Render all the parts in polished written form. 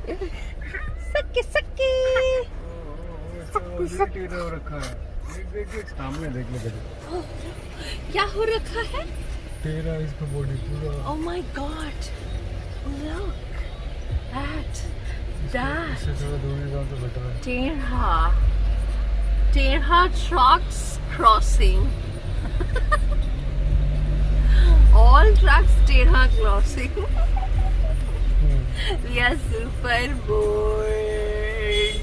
सक्की सक्की रखा है। देख सामने देख ले क्या हो रखा है? तेरा इसका बॉडी पूरा। Oh my God! Look at that. इससे थोड़ा दूरी जाओ तो बेटर है। Terha trucks crossing. All trucks Terha crossing. We are super bored.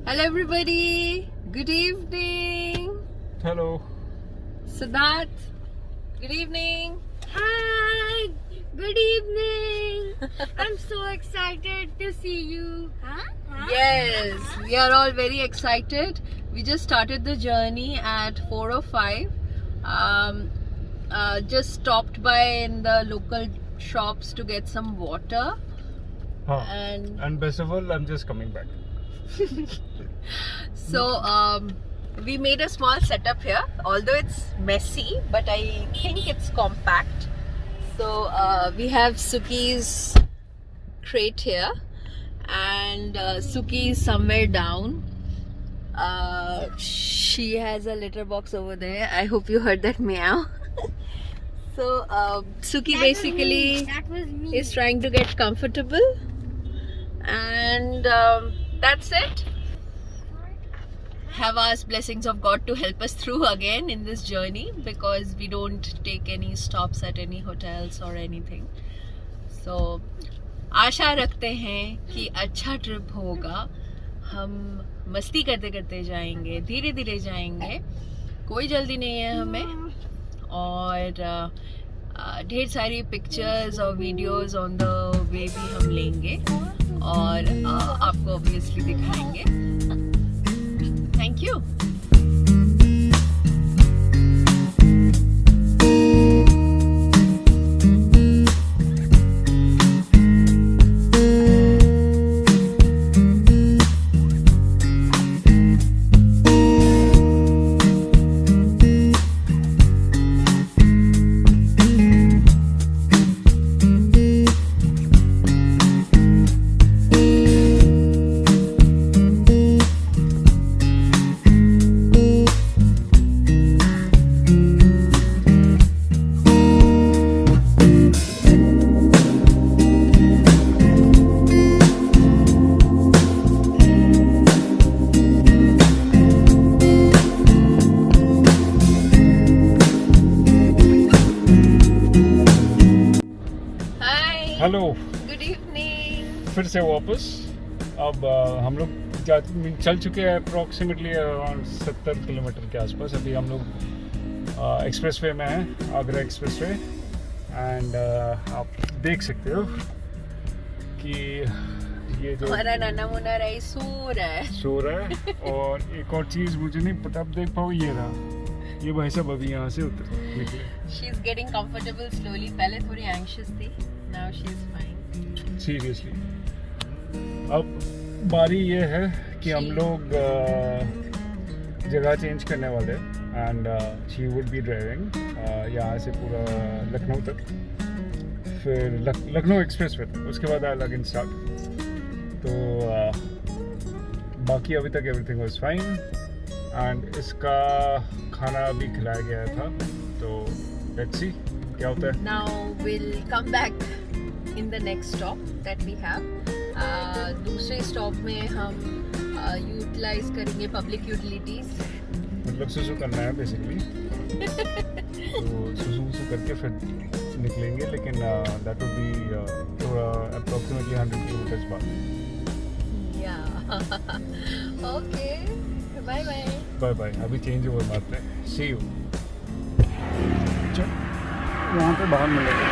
Hello everybody, good evening. Hello. Siddharth, good evening. Hi, good evening. I'm so excited to see you. Yes, we are all very excited. We just started the journey at 4:05. Just stopped by in the local shops to get some water. And best of all, I'm just coming back. So we made a small setup here, although it's messy, but I think it's compact. So we have Suki's crate here, and Suki is somewhere down. She has a litter box over there. I hope you heard that meow. So Suki basically That was me. is trying to get comfortable, and that's it. Have asked blessings of God to help us through again in this journey, because we don't take any stops at any hotels or anything. So आशा रखते हैं कि अच्छा trip होगा. हम मस्ती करते करते जाएंगे, धीरे धीरे जाएंगे, कोई जल्दी नहीं है हमें, और ढेर सारी पिक्चर्स और वीडियोस ऑन द वे भी हम लेंगे और आपको ऑब्वियसली दिखाएंगे. Thank you. Hello. Good evening. फिर से वापस. अब हम लोग चल चुके हैं अप्रॉक्सीमेटली अराउंड 70 किलोमीटर के आसपास. अभी हम लोग एक्सप्रेसवे में हैं, आगरा एक्सप्रेसवे. एंड आप देख सकते हो कि ये जो हमारा नाना मुन्ना राई सो रहा है. और एक और चीज़ मुझे नहीं पता, आप देख पाओ, ये रहा, ये भाई साहब अभी यहाँ से उतर निकले. She is getting comfortable slowly. पहले थोड़ी anxious थी. Now she is fine. Seriously. अब बारी ये है कि हम लोग जगह चेंज करने वाले हैं. And she would be driving यहाँ से पूरा लखनऊ तक, फिर लखनऊ एक्सप्रेस वे तक, उसके बाद आई लग इन स्टार्ट. तो बाकी अभी तक एवरीथिंग वाज फाइन. एंड इसका खाना अभी खिलाया गया था, तो लेट्स सी क्या होता है. Now we'll come back in the next stop that we have. दूसरे स्टॉप में हम यूटिलाइज करेंगे पब्लिक यूटिलिटीज. मतलब सुसु करना है बेसिकली. तो सुसु करके फिर निकलेंगे, लेकिन दैट वुड बी थोड़ा अप्रॉक्सीमेटली 100 किलोमीटर्स बाद. Okay, bye bye. Bye bye. अभी चेंज ओवर मारते हैं. See you. चल वहाँ पे बाहर मिलेंगे.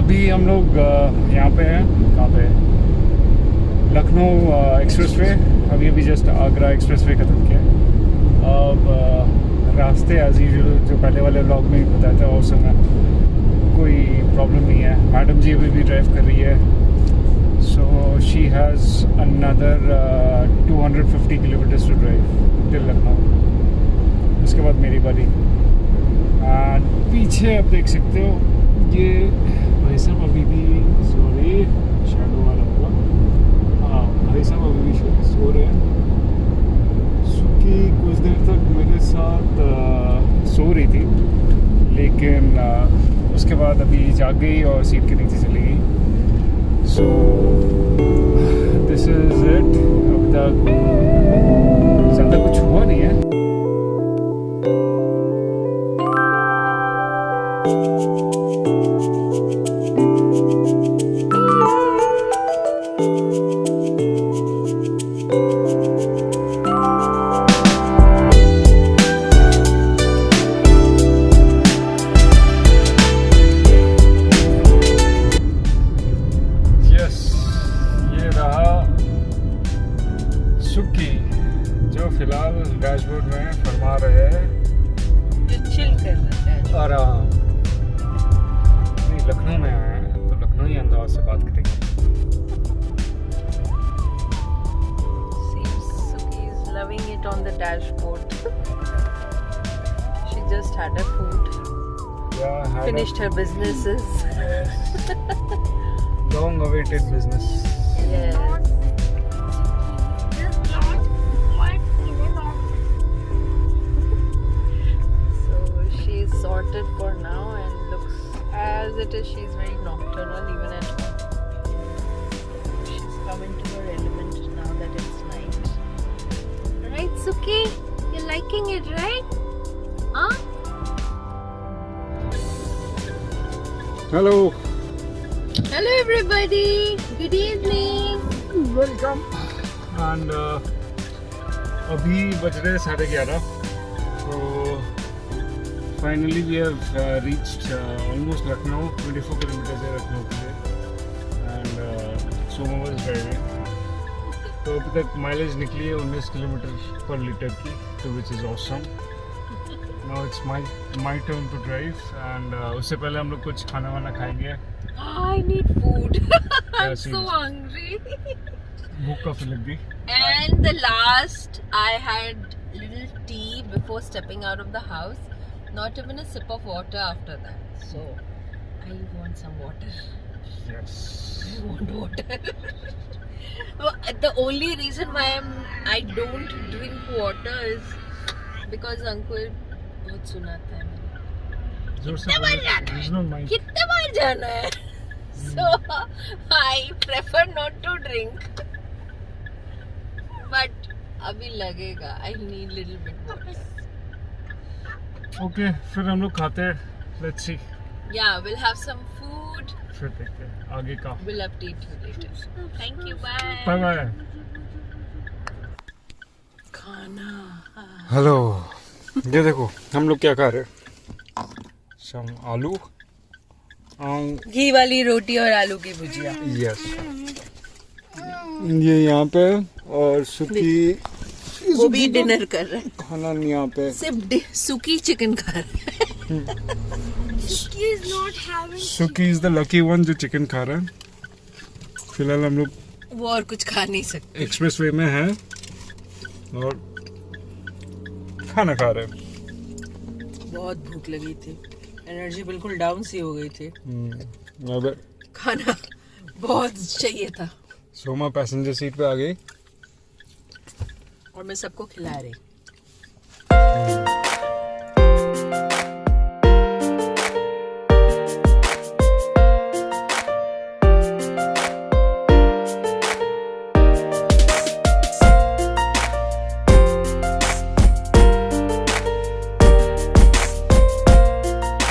अभी हम लोग यहाँ पे हैं, कहाँ पे, लखनऊ एक्सप्रेसवे। अभी जस्ट आगरा एक्सप्रेसवे खत्म किया। अब रास्ते एज यूजुअल जो पहले वाले व्लॉग में ही बताया था, उस समय कोई प्रॉब्लम नहीं है। मैडम जी अभी भी ड्राइव कर रही है, so she has another 250 kilometres to drive till Lucknow. उसके बाद मेरी बारी। एंड पीछे आप देख सकते हो, ये भाई साहब अभी भी सॉरी शैडो वाला हुआ, हाँ भाई साहब अभी भी सो रहे हैं। सुकी कुछ देर तक मेरे साथ सो रही थी, लेकिन उसके बाद अभी जाग गई और सीट के नीचे चली गई। So this is it. अभी तक ज़्यादा कुछ हुआ नहीं है। सुकी जो फिलहाल डैशबोर्ड में फरमा रहे हैं, जो चिल कर रहा है। आराम। नहीं, लखनऊ में आए हैं तो लखनऊ ही अंदाज से बात करेंगे। Seems Suki is loving it on the dashboard. She just had her food, Yeah, finished her businesses. long awaited business. Yes. Just not what in a lot. So she's sorted for now and looks as it is. She's very nocturnal even at home. She's come into her element now that it's night. Right, Suki? You're liking it, right? Huh? Hello. Hello, everybody. Good evening. Welcome. And अभी बज रहे 11:30। तो finally we have reached almost Lucknow. 24 kilometre है लखनऊ के लिए। And सोमो was driving. तो अभी तक माइलेज निकली है 19 किलोमीटर पर लीटर की, तो which is awesome. Now it's my turn to drive. And उससे पहले हम लोग कुछ खाना वाना खाएंगे। I need food. I'm Yes, so yes. hungry. भूख काफ़ी लग गई। And the last, I had little tea before stepping out of the house. Not even a sip of water after that. So, I want some water. Yes. I want water. Well, the only reason why I don't drink water is because uncle बहुत सुनाता है मेरे। जोर से कितने बार बोलो, जाना there's no है? mic. कितने बार जाना है? So I prefer not to drink. But अभी लगेगा. I need little bit more. Okay, फिर हम लोग खाते हैं। Let's see, Yeah, we'll have some food. फिर देखते हैं आगे का। We'll update you later. Thank you. Bye. Bye bye. खाना. हेलो, ये देखो हम लोग क्या खा रहे हैं। सम आलू, घी वाली रोटी और आलू की भुजिया. यस, ये यहाँ पे, और सुकी वो भी डिनर कर रहे हैं. खाना नहीं यहाँ पे। सिर्फ सुकी चिकन खा रहे हैं. Suki is not having. सुकी इज द लकी वन जो चिकन खा रहा है। फिलहाल हम लोग वो और कुछ खा नहीं सकते. एक्सप्रेस वे में हैं और खाना खा रहे हैं। बहुत भूख लगी थी. एनर्जी बिल्कुल डाउन सी हो गई थी. अब खाना बहुत चाहिए था सोमा पैसेंजर सीट पे आ गई। और मैं सबको खिला रही.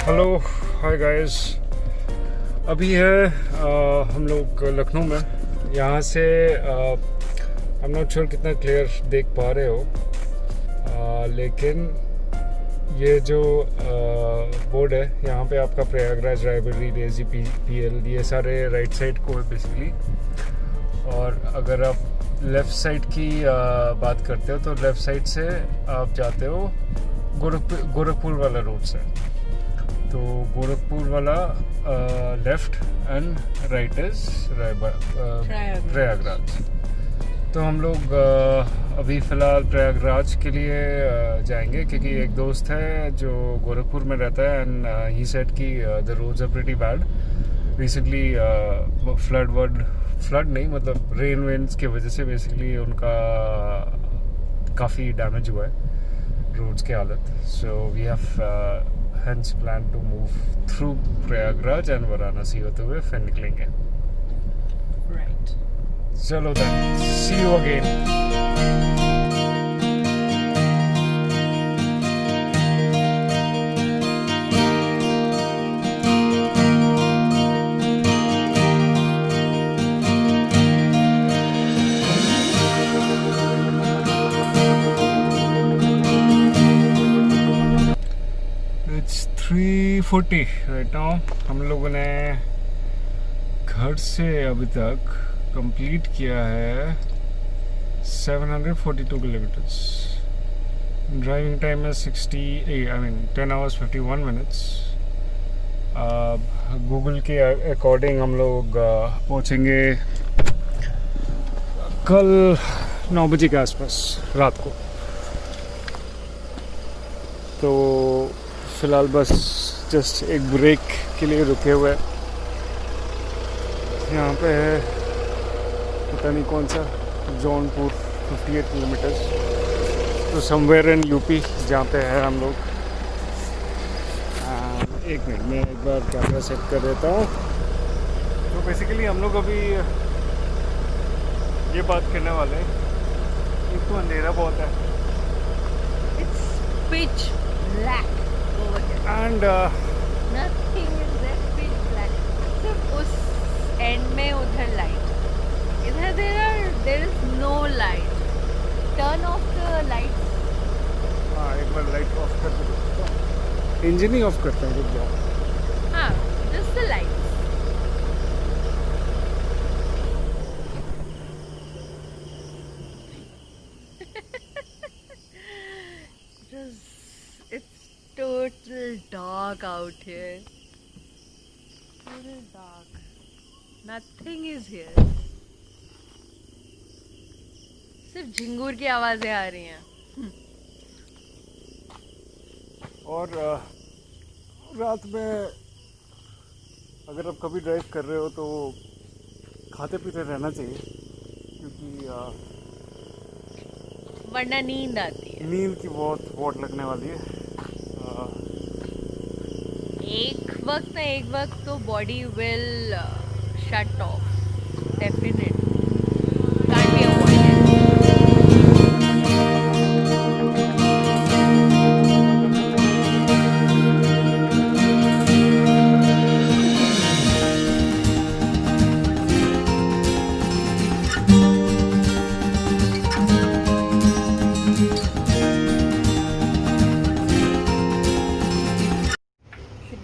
Hello, hi guys. अभी है हम लोग लखनऊ में। यहाँ से आई एम नॉट श्योर कितना क्लियर देख पा रहे हो, लेकिन ये जो बोर्ड है यहाँ पे आपका प्रयागराज, रायबरेली, रेजी, PL ये सारे राइट साइड को है बेसिकली। और अगर आप लेफ़्ट साइड की बात करते हो तो लेफ़्ट साइड से आप जाते हो गोरखपुर वाला रोड से। तो गोरखपुर वाला left and right is Prayagraj. तो हम लोग अभी फ़िलहाल प्रयागराज के लिए जाएंगे क्योंकि एक दोस्त है जो गोरखपुर में रहता है एंड ही सेड कि the roads are pretty bad recently. Flood नहीं मतलब रेन वेन्स की वजह से बेसिकली उनका काफ़ी डैमेज हुआ है रोड्स की हालत। So we have hence plan to move through Prayagraj and Varanasi होते हुए फिर निकलेंगे। राइट, चलो then, see you again. It's 3:40 right now। हम लोगों ने घर से अभी तक कंप्लीट किया है 742 किलोमीटर्स। ड्राइविंग टाइम है 10 hours 51 minutes। गूगल के अकॉर्डिंग हम लोग पहुंचेंगे कल 9 बजे के आसपास रात को। तो फ़िलहाल बस जस्ट एक ब्रेक के लिए रुके हुए हैं। यहाँ पे है पता नहीं कौन सा जौनपुर 58 किलोमीटर्स, तो समवेयर इन यूपी जहाँ पे है हम लोग। एक मिनट में एक बार कैमरा सेट कर देता हूँ। तो बेसिकली हम लोग अभी ये बात करने वाले हैं। एक तो अंधेरा बहुत है it's pitch black over here and nothing is there, pitch black। सिर्फ उस एंड में उधर लाइट, इधर there is no light। turn off the lights। हाँ एक बार लाइट ऑफ कर दो, इंजन ही ऑफ करता है रुक जाओ। हाँ, just the lights। It's total dark out here, total dark, nothing is here। सिर्फ झिंगूर की आवाजें आ रही हैं। और रात में अगर आप कभी ड्राइव कर रहे हो तो खाते पीते रहना चाहिए क्योंकि वरना नींद आती है। नींद की बहुत वॉट लगने वाली है। एक वक्त तो body will shut off definitely, can't be avoided.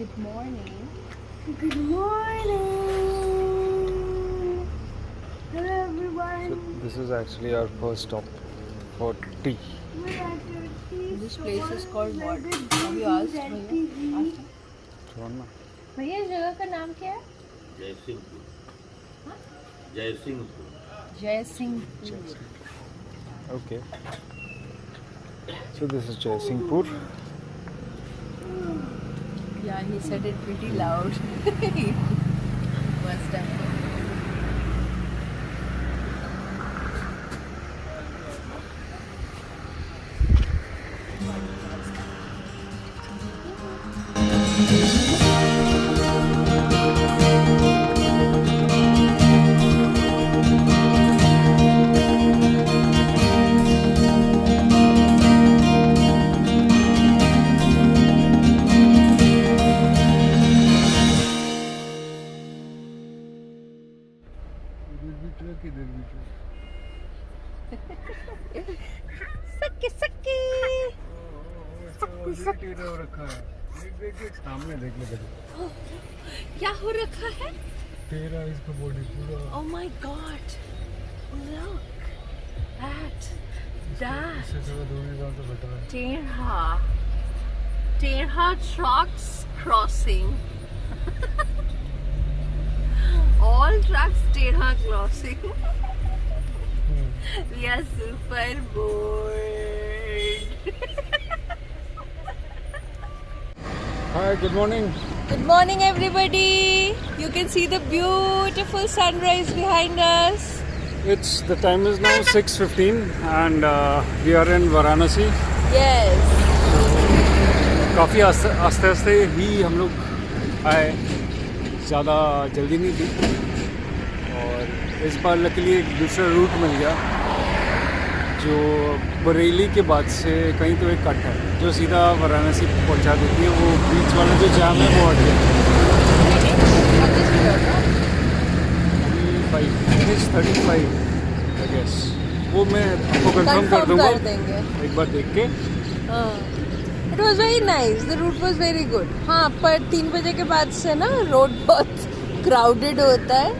Good morning। Good morning. Hello everyone. This is actually our first stop for tea। We're at your tea This store. place is called what? Where Have you asked the भैया? TV. छोड़ना। भैया इस जगह का नाम क्या है? Jaisinghpur. Jaisinghpur. Jaisinghpur. Okay। So this is Jaisinghpur। Yeah, he said it pretty loud। He must have। सकती सब। टेढ़ा हो रखा है। देख सामने देख ले क्या हो रखा है? टेढ़ा इसका बॉडी पूरा। Oh my God! Look at that. इससे थोड़ा दूर जाओ तो बेटर है। Terha trucks crossing. All trucks Terha crossing. We are super bored. Hi, good morning. Good morning, everybody. You can see the beautiful sunrise behind us. The time is now 6:15 and we are in Varanasi. Yes. काफ़ी आस्ते आस्ते ही हम लोग आए, ज़्यादा जल्दी नहीं थी और इस बार लकीली एक दूसरा रूट मिल गया जो बरेली के बाद से कहीं तो एक कट है जो सीधा वाराणसी पहुंचा देती है। वो बीच वाला जो जाम है वो हट गया। अभी 35 आई गेस। वो मैं आपको कंफर्म कर दूंगा एक बार देख के। It was very nice. The route was very good. हाँ, पर 3 बजे के बाद से ना रोड बहुत क्राउडेड होता है।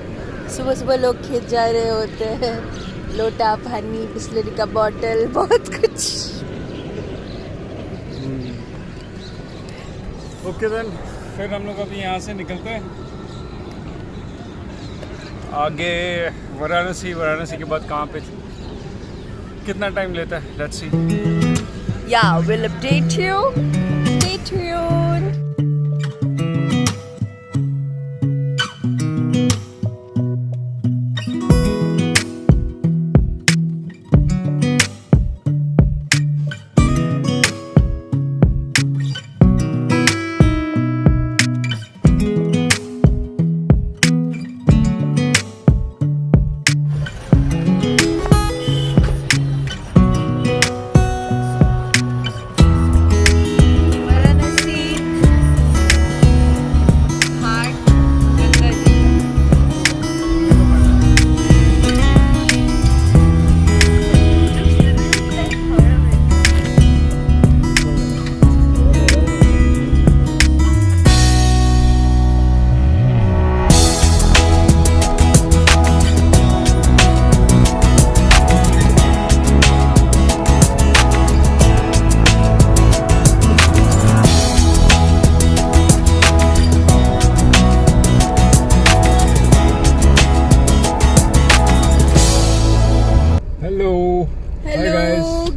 सुबह सुबह लोग खेत जा रहे होते हैं, लोटा पानी, बिस्लरी का बॉटल, बहुत कुछ। ओके देन, फिर हम लोग अभी यहाँ से निकलते हैं आगे वाराणसी के बाद कहाँ पे कितना टाइम लेता है, let's see. Yeah, we'll update you. Stay tuned.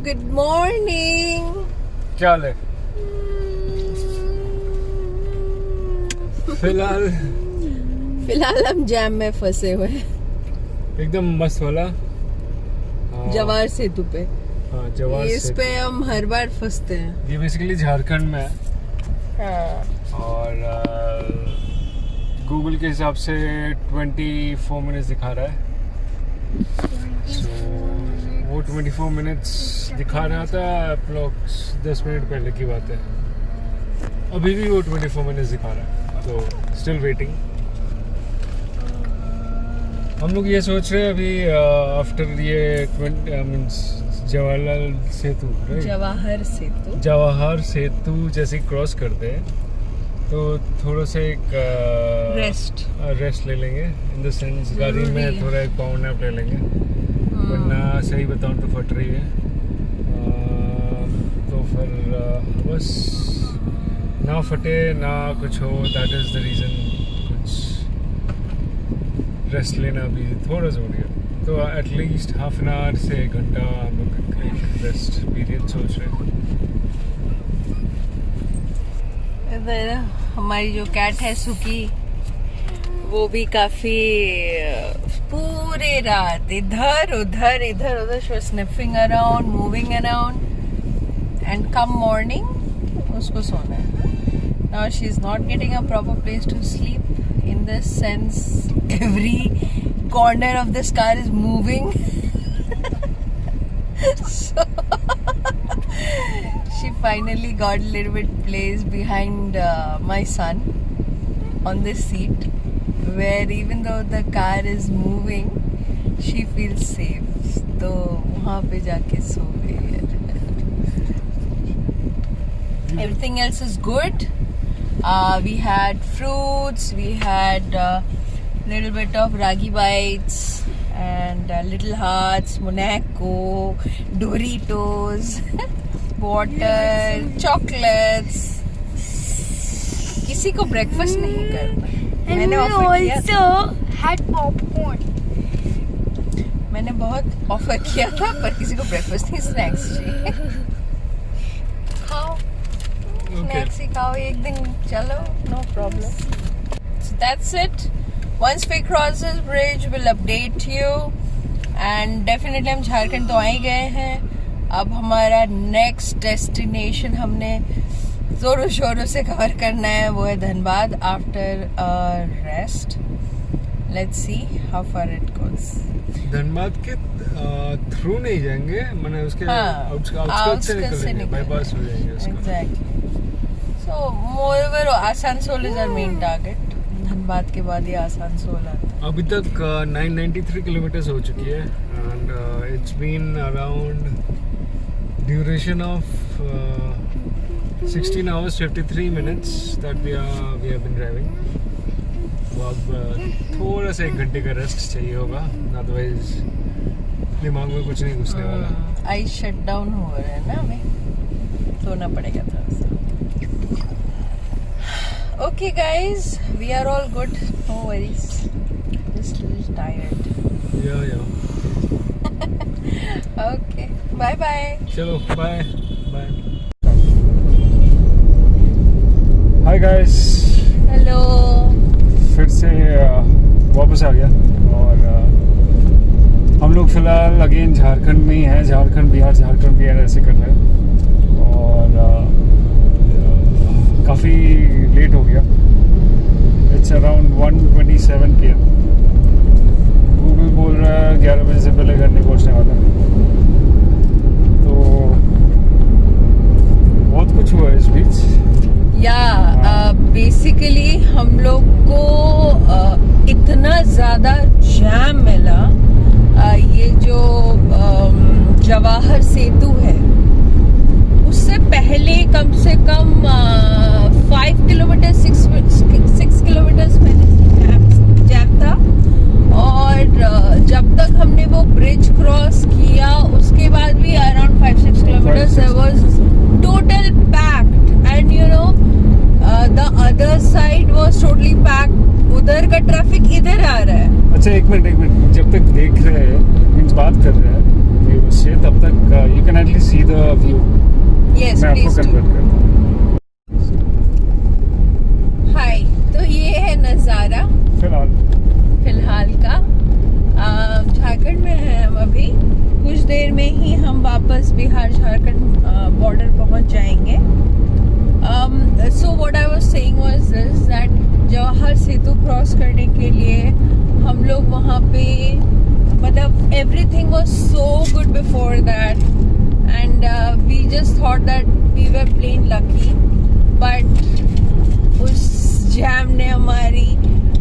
Good morning. क्या हाल है? फिलहाल हम जैम में फंसे हुए हैं, एकदम मस्त वाला जवाहर सेतु पे। हाँ, जवाहर इस पे हम हर बार फंसते हैं। ये बेसिकली झारखंड में है और गूगल के हिसाब से 24 मिनट्स दिखा रहा है। वो 24 मिनट्स दिखा रहा था अप्रोक्स 10 मिनट पहले की बात है। अभी भी वो 24 मिनट्स दिखा रहा है, तो स्टिल वेटिंग। हम लोग ये सोच रहे हैं अभी आफ्टर ये मीन्स जवाहर सेतु जैसे क्रॉस करते हैं तो थोड़ा सा एक रेस्ट ले लेंगे। इन द सेंस गाड़ी में थोड़ा एक पावर नैप ले लेंगे, वरना सही बताऊं तो फट रही है। तो फिर बस ना फटे ना कुछ हो, दैट इज़ द रीज़न। कुछ रेस्ट लेना भी थोड़ा ज़रूरी है, तो एटलीस्ट हाफ एन आवर से 1 घंटा हम लोग एक रेस्ट पीरियड सोच रहे हैं। हमारी जो कैट है सुकी, वो भी काफी पूरे रात इधर उधर she was sniffing around, moving around, and come morning उसको सोना है। Now she is not getting a proper place to sleep, in the sense every corner of this car is moving. So she finally got a little bit place behind my son on this seat, where even though the car is moving, she feels safe. तो वहाँ पे जाके सो गई है। Everything else is good. We had fruits, we had little bit of ragi bites and little hearts, Monaco, Doritos, water, chocolates. किसी को breakfast नहीं करना. And मैंने we offer किया था. also had popcorn. मैंने बहुत ऑफर किया था पर किसी को ब्रेकफास्ट नहीं स्नैक्स चाहिए. खाओ स्नैक्स ही खाओ एक दिन, चलो no problem. So that's it. Once we cross this bridge, we'll update you. And definitely हम झारखंड तो आ ही गए हैं. अब हमारा नेक्स्ट डेस्टिनेशन हमने जोरों शोरों से कवर करना है, वो है Dhanbad. After a rest, let's see how far it goes. Dhanbad के थ्रू नहीं जाएंगे, मैंने उसके आउटस्कर्ट्स से निकलेंगे, बाईपास हो जाएंगे उसका. Exactly. So moreover Asansol is our main target. Dhanbad के बाद ये आसनसोल आता है. अभी तक 993 किलोमीटर्स हो चुकी है and it's been around duration of 16 hours 53 minutes that we have been driving. तो अब थोड़ा सा 1 घंटे का रेस्ट चाहिए होगा, अदरवाइज दिमाग में कुछ नहीं घुसने वाला. आई शट डाउन हो रहा है ना, हमें सोना पड़ेगा थोड़ा सा. Okay guys, we are all good, no worries, just little tired. Yeah okay, bye bye. चलो bye bye. Hi guys, hello. फिर से वापस आ गया और हम लोग फिलहाल अगेन झारखंड में ही हैं. झारखंड बिहार ऐसे कर रहे हैं और काफ़ी लेट हो गया. It's around 1:27 PM. गूगल बोल रहा है 11 बजे से पहले घर नहीं पहुंचने वाला. तो बहुत कुछ हुआ इस बीच. या बेसिकली हम लोग को इतना ज़्यादा जैम मिला. ये जो जवाहर सेतु है, उससे पहले कम से कम 5 किलोमीटर 6 किलोमीटर्स पहले जैम था. और जब तक हमने वो ब्रिज क्रॉस किया उसके बाद भी around 5-6 kilometres there was total packed. And you know the other side was totally packed. उधर का ट्रैफिक इधर आ रहा है. अच्छा एक मिनट, जब तक देख रहे हैं, मीन्स बात कर रहे हैं व्यू से, तब तक you can at least see the view. Yes मैं आपको प्लीज. कन्वर्ट करता हूँ. हाय, तो ये है नज़ारा फिलहाल का. झारखंड में है हम अभी. कुछ देर में ही हम वापस बिहार झारखंड बॉर्डर पहुंच जाएंगे. So what I was saying was this, that Jawahar Setu cross करने के लिए हम लोग वहाँ पे, मतलब everything was so good before that and we just thought that we were plain lucky. But उस जैम ने हमारी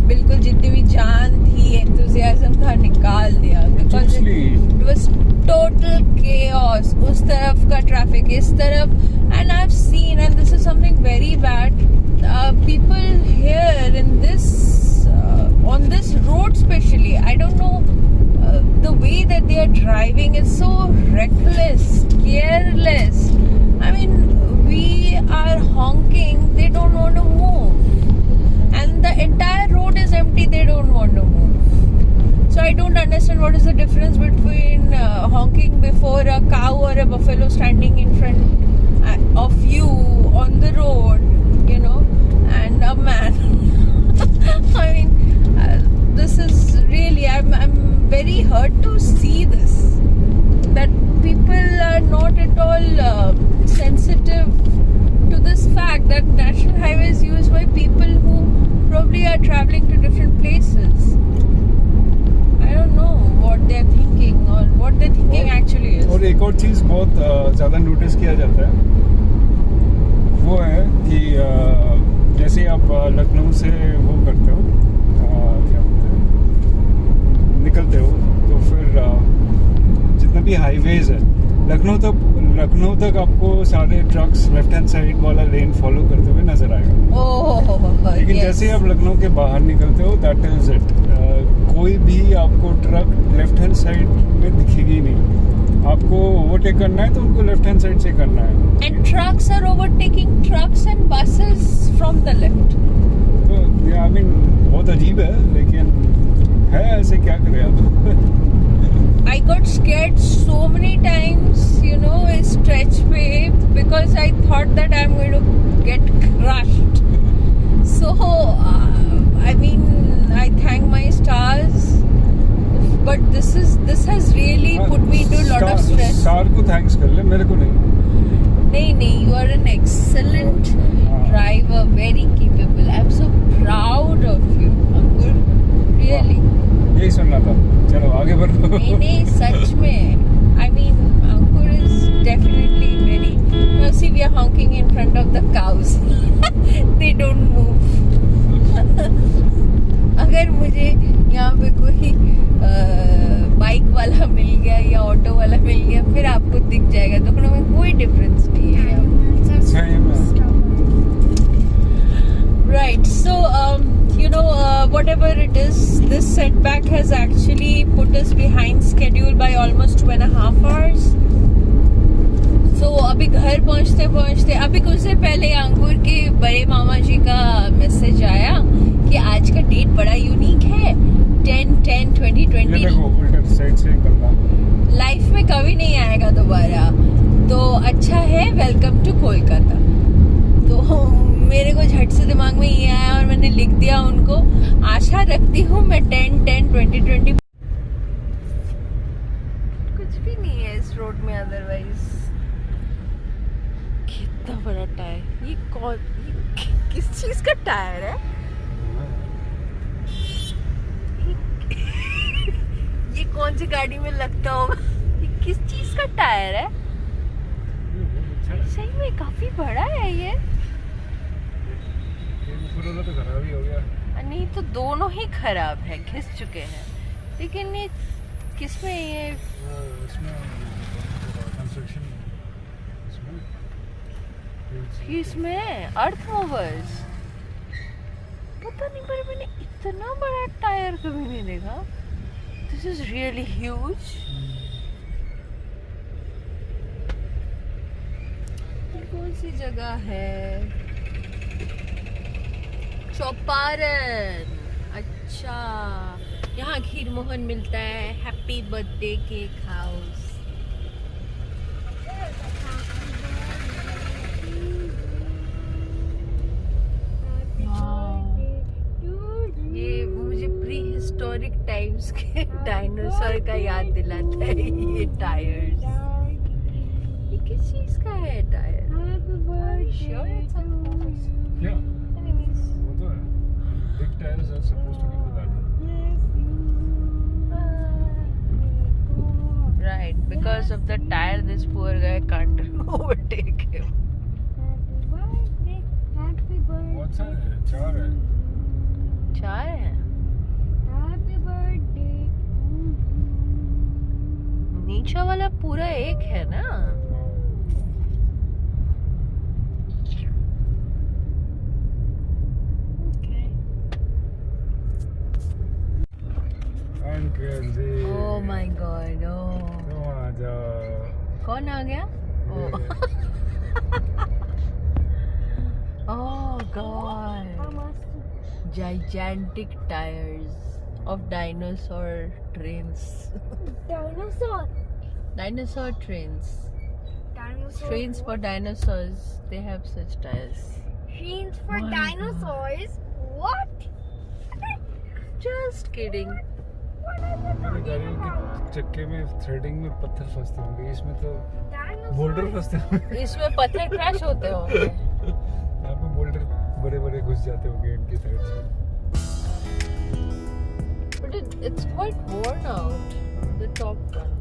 बिल्कुल जितनी भी जान थी, एंथुसियाज्म था, निकाल दिया. Because it was total chaos. उस तरफ का ट्रैफिक, इस तरफ. And I have seen, and this is something very bad, people here in this on this road especially, I don't know, the way that they are driving is so reckless, careless. I mean, we are honking, they don't want to move, and the entire road is empty, they don't want to move. So I don't understand what is the difference between honking before a cow or a buffalo standing in front of you on the road, you know, and a man. I mean, this is really, I'm very hurt to see this, that people are not at all sensitive to this fact that national highway is used by people who probably are traveling to different places. I don't know what they're thinking or what they're thinking actually is. और एक और चीज़ बहुत ज़्यादा notice किया जाता है, वो है कि जैसे आप लखनऊ से वो करते हो, क्या बोलते हैं, निकलते हो, तो फिर जितने भी हाईवेज है, लखनऊ लखनऊ तक आपको सारे ट्रक्स लेफ्ट हैंड साइड वाला लेन फॉलो करते हुए नजर आएगा। ओह लेकिन जैसे ही आप लखनऊ के बाहर निकलते हो दैट इज इट, कोई भी आपको ट्रक लेफ्ट हैंड साइड में दिखेगी नहीं। आपको ओवरटेक करना है तो उनको लेफ्ट हैंड साइड से करना है। And trucks are overtaking trucks and buses from the left. तो आई मीन बहुत अजीब है, लेकिन है ऐसे, क्या करें आप। I got scared so many times, you know, stretch पे, because I thought that I'm going to get crushed. So, I mean, I thank my stars, but this has really put me into a lot of stress. Star को thanks कर ले, मेरे को नहीं। नहीं, you are an excellent driver, very capable. I'm so proud of you, Ankur. Really. यही सुनना था, चलो आगे बढ़ो। नहीं सच में, I mean Ankur is definitely very, now see we are honking in front of the cows. They don't move. अगर मुझे यहाँ पे कोई बाइक वाला मिल गया या ऑटो वाला मिल गया, फिर आपको दिख जाएगा, दोनों में कोई डिफरेंस नहीं है। सही में। Right, so you know, whatever it is, this setback has actually put us behind schedule by almost 2.5 hours. So अभी घर पहुंचते पहुंचते, अभी कुछ देर पहले अंकुर के बड़े मामा जी का मैसेज आया कि आज का डेट बड़ा यूनिक है, 10/10/2020। ये देखो उल्टे साइड से करना, लाइफ में कभी नहीं आएगा दोबारा, तो अच्छा है, वेलकम टू कोलकाता। तो मेरे को झट से दिमाग में ये आया और मैंने लिख दिया उनको। आशा रखती हूँ मैं 10/10/2020। कुछ भी नहीं है इस रोड में अदरवाइज। कितना बड़ा टायर, ये किस चीज का टायर है? ये कौन सी गाड़ी में लगता होगा? ये किस चीज का टायर है? सही में काफी बड़ा है ये। तो खराब ही हो गया। नहीं तो दोनों ही खराब है, घिस चुके हैं। लेकिन ये किसमें ये इसमें कंस्ट्रक्शन इसमें अर्थ मूवर्स, पता नहीं, पर मैंने इतना बड़ा टायर कभी नहीं देखा। This is really huge. कौन सी जगह है? चौपारण। अच्छा, यहाँ खीर मोहन मिलता है। Happy birthday cake house. ये मुझे प्री हिस्टोरिक टाइम्स के डायनासोर का याद दिलाता है ये टायर्स। ये किस चीज का है tyre? Sure it's a horse. Yeah. Anyways. वो तो है। Big tires are supposed to be for that. Right, because of the tire, this poor guy can't overtake him. बहुत सारे हैं, 4 है। 4 है। नीचे वाला पूरा 1 है ना? Uncle ji. Oh my God, oh. तुम आ जाओ। कौन आ गया? Oh God. Gigantic tires of dinosaur trains. Dinosaur trains. Trains for dinosaurs. They have such tires. Trains for Oh my dinosaurs? What? Just kidding. मेरे गाड़ियों के चक्के में थ्रेडिंग में पत्थर फंसते होंगे, इसमें तो बोल्डर फंसते होंगे। इसमें पत्थर क्रैश होते होंगे। यहाँ पे बोल्डर बड़े बड़े घुस जाते होंगे इनकी साइड से। But it's quite worn out, the top one.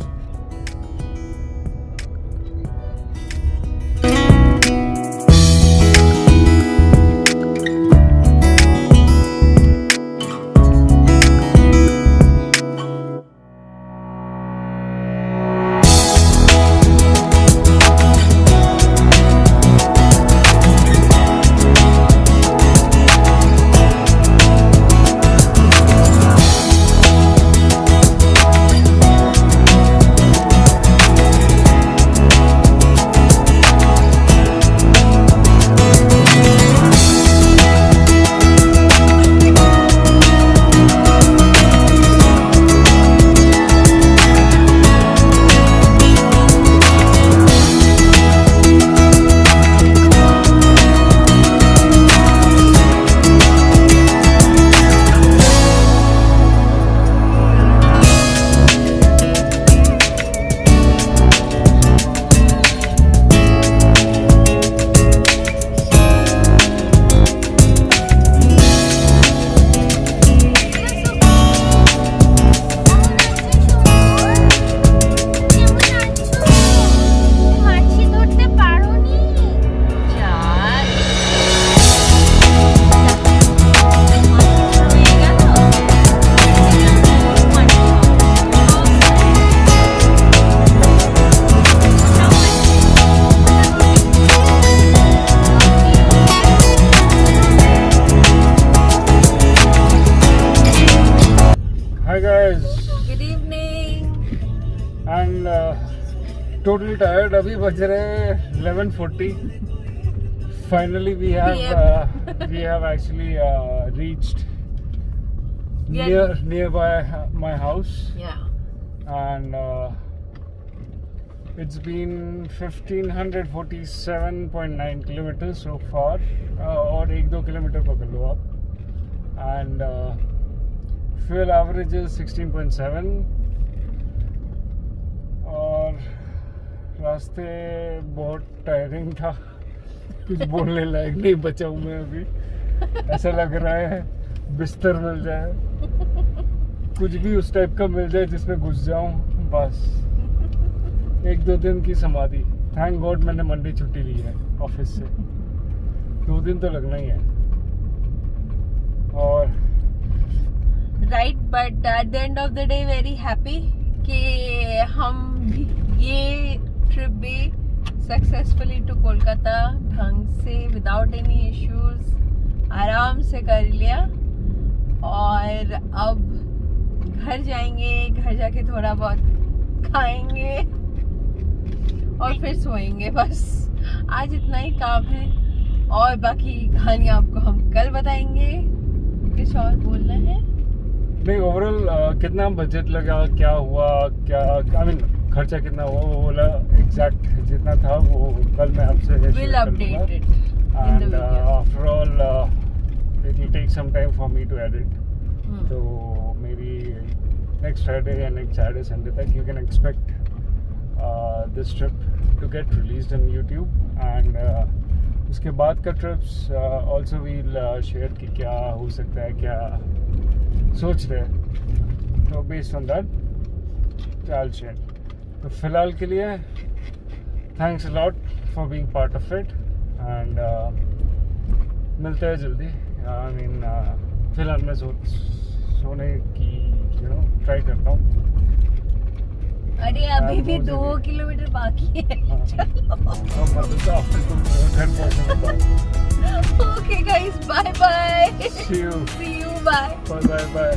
Hi guys, good evening. and totally tired. अभी बज रहे हैं 11:40. Finally, we have actually reached nearby my house, and it's been 1547.9 kilometers so far. और 1-2 किलोमीटर पकड़ लो आप. And fuel average is 16.7. और रास्ते बहुत टायरिंग था. कुछ बोलने लायक नहीं बचा हूँ मैं अभी. ऐसा लग रहा है बिस्तर मिल जाए, कुछ भी उस टाइप का मिल जाए जिसमें घुस जाऊं, बस 1-2 दिन की समाधि. थैंक गॉड मैंने मंडे छुट्टी ली है ऑफिस से. 2 दिन तो लगना ही है. और right, but at the end of the day very happy कि हम ये ट्रिप भी सक्सेसफुली टू कोलकाता ढंग से विदाउट एनी इश्यूज आराम से कर लिया. और अब घर जाएंगे, घर जाके थोड़ा बहुत खाएंगे और फिर सोएंगे. बस आज इतना ही काम है, और बाकी कहानी आपको हम कल बताएंगे. कुछ और बोलना है? नहीं, ओवरऑल कितना बजट लगा, क्या हुआ, क्या आई मीन खर्चा कितना हुआ, वो बोला एग्जैक्ट जितना था वो कल मैं आपसे We'll update it in the and video. after all it will take some time for me to edit. तो maybe next Friday या next Saturday Sunday तक you can expect this trip to get released on YouTube. And उसके बाद का trips also we'll share कि क्या हो सकता है, क्या सोच रहे हैं. तो based on that I'll share. तो फिलहाल के लिए thanks a lot for being part of it, and मिलते हैं जल्दी. I mean फिलहाल मैं सोने की ट्राई करता हूँ. अरे अभी भी 2 किलोमीटर बाकी है. Okay guys, bye bye. See you. See you, bye. Bye.